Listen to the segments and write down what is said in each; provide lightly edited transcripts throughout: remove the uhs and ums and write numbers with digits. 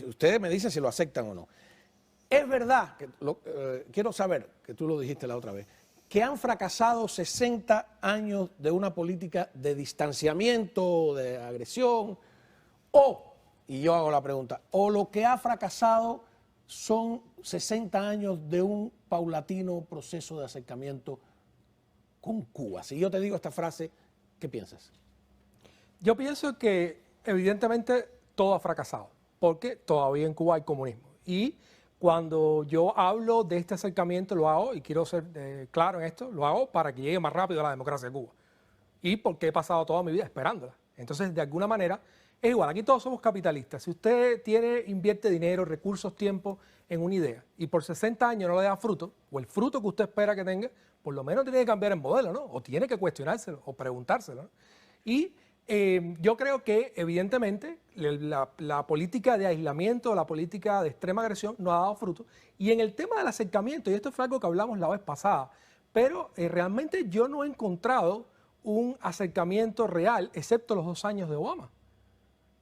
ustedes me dicen si lo aceptan o no. Es verdad, quiero saber, que tú lo dijiste la otra vez, que han fracasado 60 años de una política de distanciamiento, de agresión, y yo hago la pregunta, o lo que ha fracasado son 60 años de un paulatino proceso de acercamiento con Cuba. Si yo te digo esta frase, ¿qué piensas? Yo pienso que evidentemente todo ha fracasado, porque todavía en Cuba hay comunismo. Y cuando yo hablo de este acercamiento lo hago, y quiero ser claro en esto, lo hago para que llegue más rápido a la democracia de Cuba. Y porque he pasado toda mi vida esperándola. Entonces, de alguna manera, es igual, aquí todos somos capitalistas. Si usted invierte dinero, recursos, tiempo en una idea y por 60 años no le da fruto, o el fruto que usted espera que tenga, por lo menos tiene que cambiar el modelo, ¿no? O tiene que cuestionárselo o preguntárselo, ¿no? Y yo creo que, evidentemente, la política de aislamiento, la política de extrema agresión no ha dado fruto. Y en el tema del acercamiento, y esto fue algo que hablamos la vez pasada, pero realmente yo no he encontrado un acercamiento real, excepto los 2 años de Obama.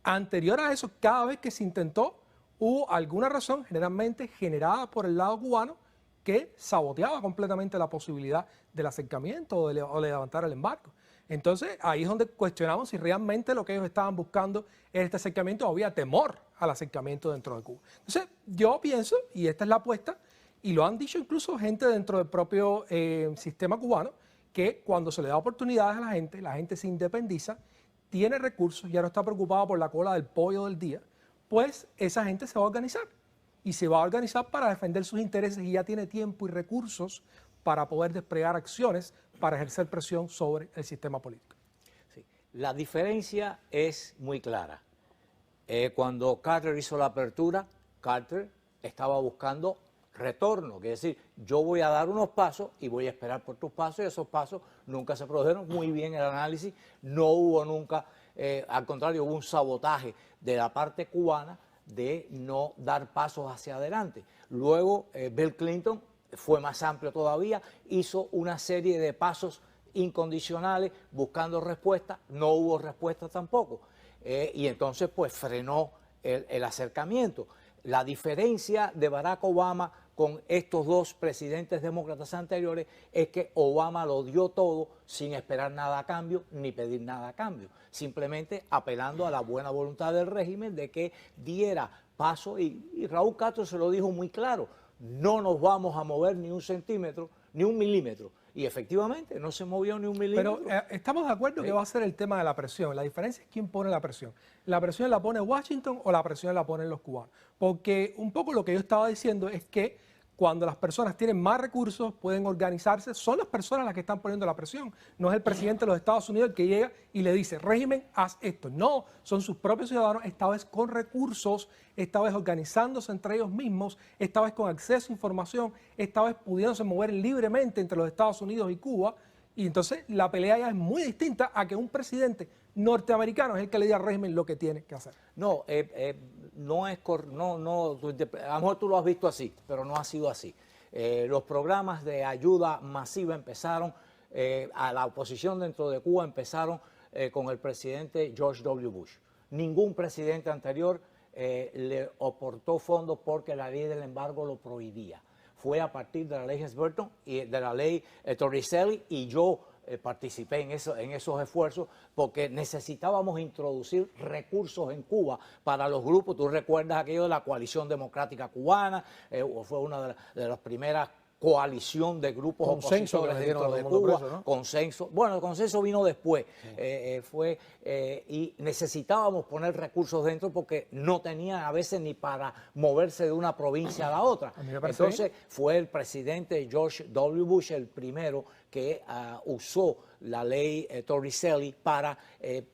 Anterior a eso, cada vez que se intentó, hubo alguna razón, generalmente generada por el lado cubano, que saboteaba completamente la posibilidad del acercamiento o de levantar el embargo. Entonces, ahí es donde cuestionamos si realmente lo que ellos estaban buscando era este acercamiento o había temor al acercamiento dentro de Cuba. Entonces, yo pienso, y esta es la apuesta, y lo han dicho incluso gente dentro del propio sistema cubano, que cuando se le da oportunidades a la gente se independiza, tiene recursos, ya no está preocupada por la cola del pollo del día, pues esa gente se va a organizar. Y se va a organizar para defender sus intereses y ya tiene tiempo y recursos para poder desplegar acciones para ejercer presión sobre el sistema político. Sí. La diferencia es muy clara. Cuando Carter hizo la apertura, Carter estaba buscando retorno, que es decir, yo voy a dar unos pasos y voy a esperar por tus pasos, y esos pasos nunca se produjeron. Muy bien el análisis, no hubo nunca, al contrario, hubo un sabotaje de la parte cubana de no dar pasos hacia adelante. Luego Bill Clinton fue más amplio todavía, hizo una serie de pasos incondicionales buscando respuestas, no hubo respuesta tampoco, y entonces pues frenó el acercamiento. La diferencia de Barack Obama con estos dos presidentes demócratas anteriores es que Obama lo dio todo sin esperar nada a cambio ni pedir nada a cambio, simplemente apelando a la buena voluntad del régimen de que diera paso, y Raúl Castro se lo dijo muy claro: no nos vamos a mover ni 1 centímetro, ni 1 milímetro. Y efectivamente no se movió ni 1 milímetro. Pero estamos de acuerdo que va a ser el tema de la presión. La diferencia es quién pone la presión. ¿La presión la pone Washington o la presión la ponen los cubanos? Porque un poco lo que yo estaba diciendo es que cuando las personas tienen más recursos, pueden organizarse, son las personas las que están poniendo la presión. No es el presidente de los Estados Unidos el que llega y le dice, régimen, haz esto. No, son sus propios ciudadanos, esta vez con recursos, esta vez organizándose entre ellos mismos, esta vez con acceso a información, esta vez pudiéndose mover libremente entre los Estados Unidos y Cuba. Y entonces la pelea ya es muy distinta a que un presidente norteamericano es el que le diga al régimen lo que tiene que hacer. No, no es a lo mejor tú lo has visto así, pero no ha sido así. Los programas de ayuda masiva empezaron, a la oposición dentro de Cuba empezaron con el presidente George W. Bush. Ningún presidente anterior le aportó fondos porque la ley del embargo lo prohibía. Fue a partir de la ley Hess-Burton y de la ley Torricelli, y yo participé en esos esfuerzos porque necesitábamos introducir recursos en Cuba para los grupos. Tú recuerdas aquello de la Coalición Democrática Cubana, fue una de las primeras coalición de grupos opositores dentro de Cuba, preso, ¿no? Consenso. Bueno, el consenso vino después, sí. Y necesitábamos poner recursos dentro porque no tenían a veces ni para moverse de una provincia a la otra. Entonces fue el presidente George W. Bush el primero que usó la ley Torricelli para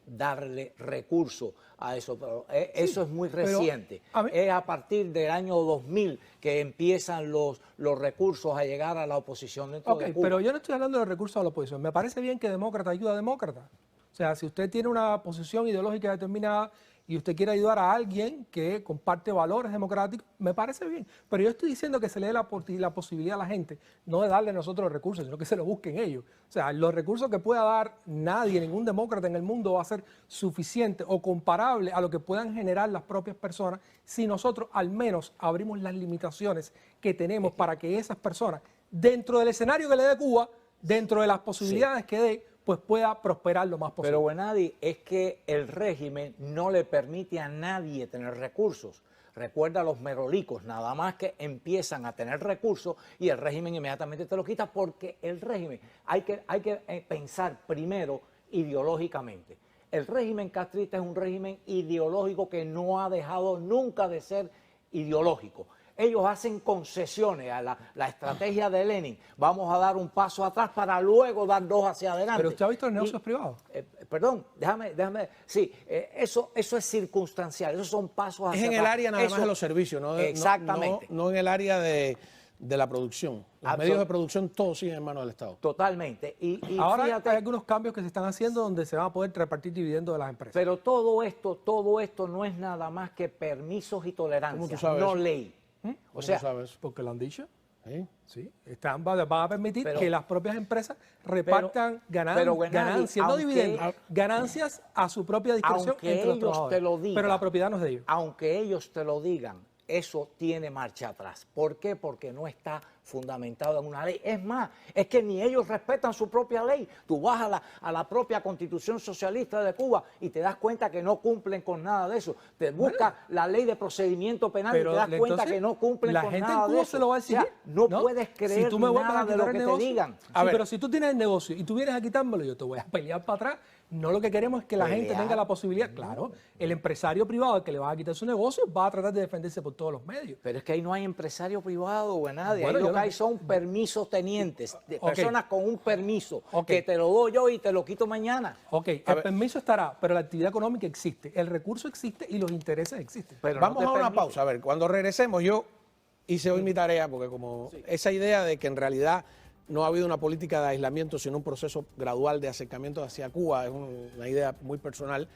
darle recursos a eso, pero eso es muy reciente. Es a partir del año 2000 que empiezan los recursos a llegar a la oposición dentro de Cuba. Pero yo no estoy hablando de los recursos a la oposición. Me parece bien que demócrata ayuda a demócrata. O sea, si usted tiene una posición ideológica determinada y usted quiere ayudar a alguien que comparte valores democráticos, me parece bien. Pero yo estoy diciendo que se le dé la posibilidad a la gente, no de darle a nosotros los recursos, sino que se los busquen ellos. O sea, los recursos que pueda dar nadie, ningún demócrata en el mundo va a ser suficiente o comparable a lo que puedan generar las propias personas si nosotros al menos abrimos las limitaciones que tenemos para que esas personas, dentro del escenario que le dé Cuba, dentro de las posibilidades que dé, pues pueda prosperar lo más posible. Pero, Wenadi, es que el régimen no le permite a nadie tener recursos. Recuerda a los merolicos, nada más que empiezan a tener recursos y el régimen inmediatamente te lo quita, porque el régimen hay que pensar primero ideológicamente. El régimen castrista es un régimen ideológico que no ha dejado nunca de ser ideológico. Ellos hacen concesiones a la estrategia de Lenin. Vamos a dar un paso atrás para luego dar dos hacia adelante. Pero usted ha visto los negocios privados. Perdón, déjame. Sí, eso es circunstancial, esos son pasos hacia atrás. Es en el área nada más de los servicios, Exactamente. No en el área de la producción. Los medios de producción todos siguen en manos del Estado. Totalmente. Y ahora fíjate, hay algunos cambios que se están haciendo donde se van a poder repartir dividendos de las empresas. pero todo esto no es nada más que permisos y tolerancia, ¿Cómo tú sabes no eso? ley. O sea, ¿sabes? Porque lo han dicho. ¿Sí? Sí, van a permitir Pero- que las propias empresas repartan pero, Wenadi, ganancias, no aunque- dividendos, ganancias a su propia discreción aunque entre los ellos trabajadores. te lo digan, pero la propiedad no es de ellos. aunque ellos te lo digan, eso tiene marcha atrás. ¿Por qué? Porque no está fundamentado en una ley. Es más, es que ni ellos respetan su propia ley. Tú vas a la propia Constitución Socialista de Cuba y te das cuenta que no cumplen con nada de eso. Te buscas la ley de procedimiento penal y Pero te das cuenta entonces, que no cumplen la con gente nada en Cuba de eso. se lo va a exigir. O sea, no puedes creer si tú me vuelves nada a de quitar lo el que negocio, te digan. sí, A ver. pero si tú tienes el negocio y tú vienes a quitármelo, yo te voy a pelear para atrás. No, lo que queremos es que la gente Pelear. tenga la posibilidad. Claro, el empresario privado al que le va a quitar su negocio va a tratar de defenderse por todos los medios. Pero es que ahí no hay empresario privado o nadie. Bueno, Ahí yo lo que no- hay son permisos tenientes, de Ok. personas con un permiso, Ok. que te lo doy yo y te lo quito mañana. Ok, el permiso estará, pero la actividad económica existe, el recurso existe y los intereses existen. Pero Vamos no te a una permite. pausa. A ver, cuando regresemos, yo hice hoy mi tarea, porque como esa idea de que en realidad no ha habido una política de aislamiento, sino un proceso gradual de acercamiento hacia Cuba, es una idea muy personal.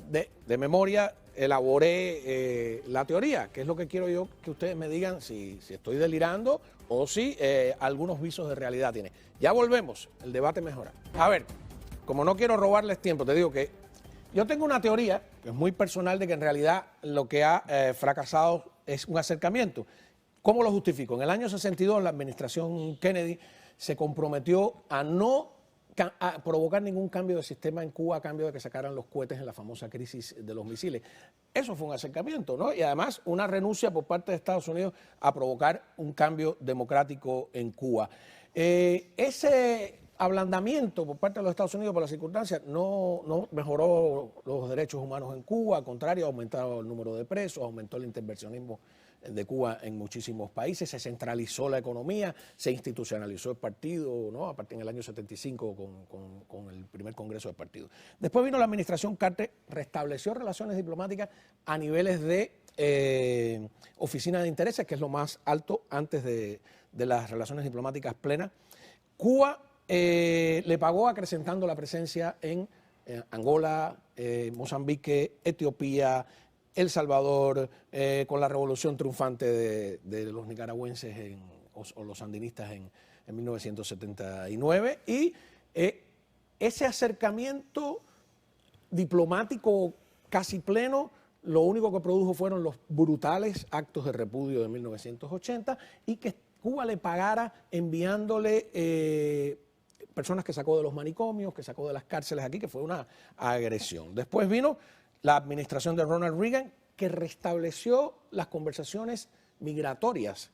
De memoria elaboré la teoría, que es lo que quiero yo que ustedes me digan si estoy delirando o si algunos visos de realidad tiene. Ya volvemos, el debate mejora. A ver, como no quiero robarles tiempo, te digo que yo tengo una teoría, que es muy personal, de que en realidad lo que ha fracasado es un acercamiento. ¿Cómo lo justifico? En el año 62 la administración Kennedy se comprometió a no provocar ningún cambio de sistema en Cuba a cambio de que sacaran los cohetes en la famosa crisis de los misiles. Eso fue un acercamiento, ¿no? Y además una renuncia por parte de Estados Unidos a provocar un cambio democrático en Cuba. Ese ablandamiento por parte de los Estados Unidos por las circunstancias no mejoró los derechos humanos en Cuba, al contrario, ha aumentado el número de presos, aumentó el intervencionismo de Cuba en muchísimos países, se centralizó la economía, se institucionalizó el partido, ¿no? A partir del año 75 con el primer congreso del partido. Después vino la administración Carter, restableció relaciones diplomáticas a niveles de oficina de intereses, que es lo más alto antes de las relaciones diplomáticas plenas. Cuba le pagó acrecentando la presencia en Angola, Mozambique, Etiopía, El Salvador, con la revolución triunfante de los nicaragüenses o los sandinistas en 1979. Y ese acercamiento diplomático casi pleno, lo único que produjo fueron los brutales actos de repudio de 1980 y que Cuba le pagara enviándole personas que sacó de los manicomios, que sacó de las cárceles aquí, que fue una agresión. Después vino la administración de Ronald Reagan, que restableció las conversaciones migratorias.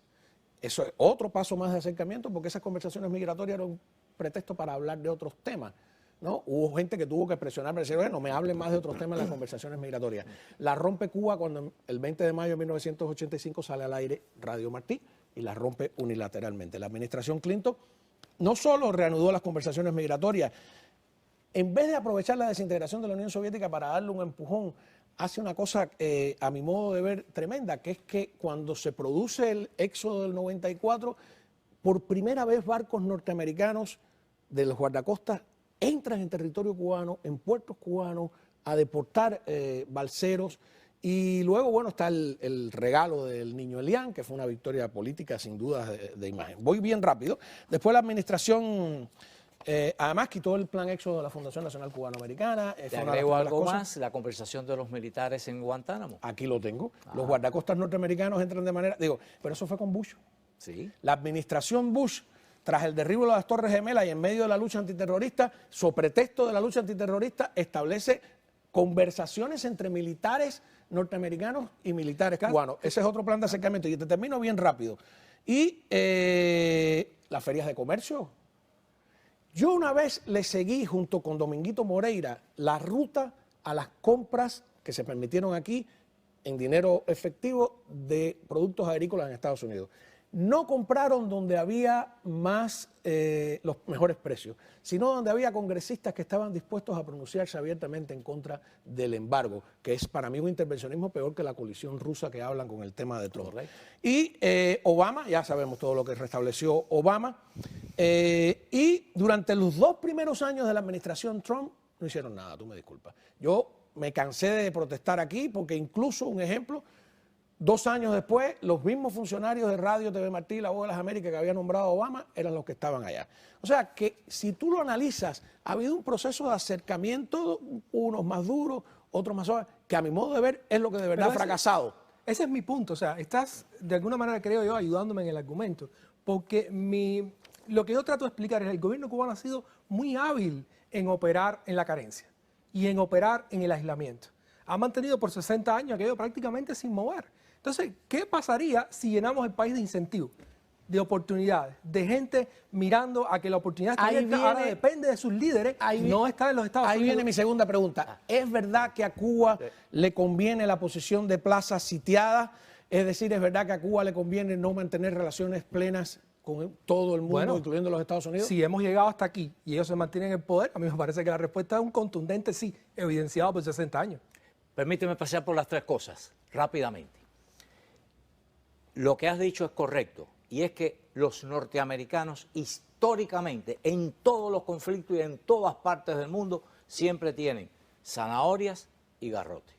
Eso es otro paso más de acercamiento, porque esas conversaciones migratorias eran un pretexto para hablar de otros temas, ¿no? Hubo gente que tuvo que presionar para decir, oye, no me hablen más de otros temas en las conversaciones migratorias. La rompe Cuba cuando el 20 de mayo de 1985 sale al aire Radio Martí y la rompe unilateralmente. La administración Clinton no solo reanudó las conversaciones migratorias, en vez de aprovechar la desintegración de la Unión Soviética para darle un empujón, hace una cosa, a mi modo de ver, tremenda, que es que cuando se produce el éxodo del 94, por primera vez barcos norteamericanos de los guardacostas entran en territorio cubano, en puertos cubanos, a deportar balseros. Y luego, bueno, está el regalo del niño Elián, que fue una victoria política sin duda de imagen. Voy bien rápido. Después la administración, además, quitó el plan éxodo de la Fundación Nacional Cubanoamericana. Te agrego algo más, la conversación de los militares en Guantánamo. Aquí lo tengo. Los guardacostas norteamericanos entran de manera... Digo, pero eso fue con Bush. Sí. La administración Bush, tras el derribo de las Torres Gemelas y en medio de la lucha antiterrorista, sobre pretexto de la lucha antiterrorista, establece conversaciones entre militares norteamericanos y militares cubanos. Ese es otro plan de acercamiento. Y te termino bien rápido. Y las ferias de comercio. Yo una vez le seguí junto con Dominguito Moreira la ruta a las compras que se permitieron aquí en dinero efectivo de productos agrícolas en Estados Unidos. No compraron donde había más los mejores precios, sino donde había congresistas que estaban dispuestos a pronunciarse abiertamente en contra del embargo, que es para mí un intervencionismo peor que la colisión rusa que hablan con el tema de Trump. Y Obama, ya sabemos todo lo que restableció Obama, y durante los 2 primeros años de la administración Trump no hicieron nada, tú me disculpas. Yo me cansé de protestar aquí porque incluso, un ejemplo, 2 años después, los mismos funcionarios de Radio, TV Martí y La Voz de las Américas que había nombrado Obama eran los que estaban allá. O sea, que si tú lo analizas, ha habido un proceso de acercamiento, unos más duros, otros más suaves, que a mi modo de ver es lo que de verdad ha fracasado. Ese es mi punto. O sea, estás, de alguna manera, creo yo, ayudándome en el argumento. Porque lo que yo trato de explicar es que el gobierno cubano ha sido muy hábil en operar en la carencia y en operar en el aislamiento. Ha mantenido por 60 años aquello prácticamente sin mover. Entonces, ¿qué pasaría si llenamos el país de incentivos, de oportunidades, de gente mirando a que la oportunidad está abierta? Ahora depende de sus líderes, no está en los Estados Unidos. Ahí viene mi segunda pregunta. ¿Es verdad que a Cuba le conviene la posición de plazas sitiadas? Es decir, ¿es verdad que a Cuba le conviene no mantener relaciones plenas con todo el mundo, incluyendo los Estados Unidos? Si hemos llegado hasta aquí y ellos se mantienen en el poder, a mí me parece que la respuesta es un contundente sí, evidenciado por 60 años. Permíteme pasar por las 3 cosas, rápidamente. Lo que has dicho es correcto, y es que los norteamericanos históricamente, en todos los conflictos y en todas partes del mundo, siempre tienen zanahorias y garrote.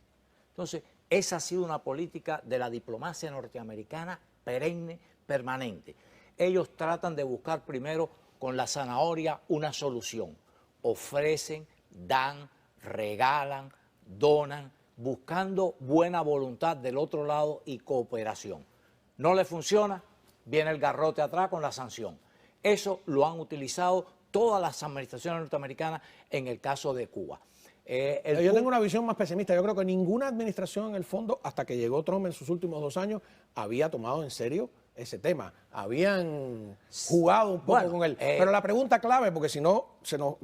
Entonces, esa ha sido una política de la diplomacia norteamericana perenne, permanente. Ellos tratan de buscar primero con la zanahoria una solución. Ofrecen, dan, regalan, donan, buscando buena voluntad del otro lado y cooperación. No le funciona, viene el garrote atrás con la sanción. Eso lo han utilizado todas las administraciones norteamericanas en el caso de Cuba. Yo tengo una visión más pesimista. Yo creo que ninguna administración, en el fondo, hasta que llegó Trump en sus últimos 2 años, había tomado en serio ese tema. Habían jugado un poco con él. Pero la pregunta clave, porque si no,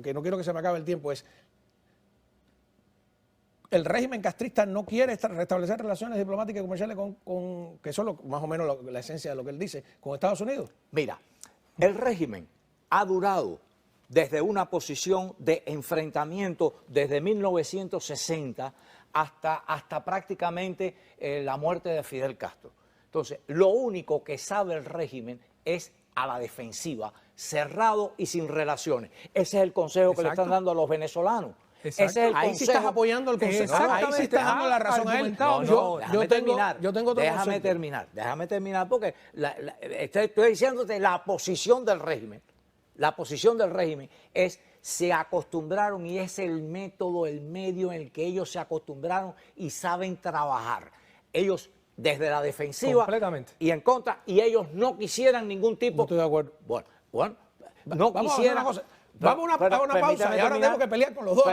que no quiero que se me acabe el tiempo, es: el régimen castrista no quiere restablecer relaciones diplomáticas y comerciales que son más o menos la esencia de lo que él dice, con Estados Unidos. Mira, el régimen ha durado desde una posición de enfrentamiento desde 1960 hasta prácticamente la muerte de Fidel Castro. Entonces, lo único que sabe el régimen es a la defensiva, cerrado y sin relaciones. Ese es el consejo que le están dando a los venezolanos. Ese es el ahí sí estás apoyando el consejo. Ahí sí estás dando la razón a él. Déjame terminar porque estoy diciéndote la posición del régimen. La posición del régimen es: se acostumbraron, y es el método, el medio en el que ellos se acostumbraron y saben trabajar. Ellos desde la defensiva y en contra, y ellos no quisieran ningún tipo... No estoy de acuerdo. Bueno, no quisieran... Vamos a una pausa y ahora tengo que pelear con los dos.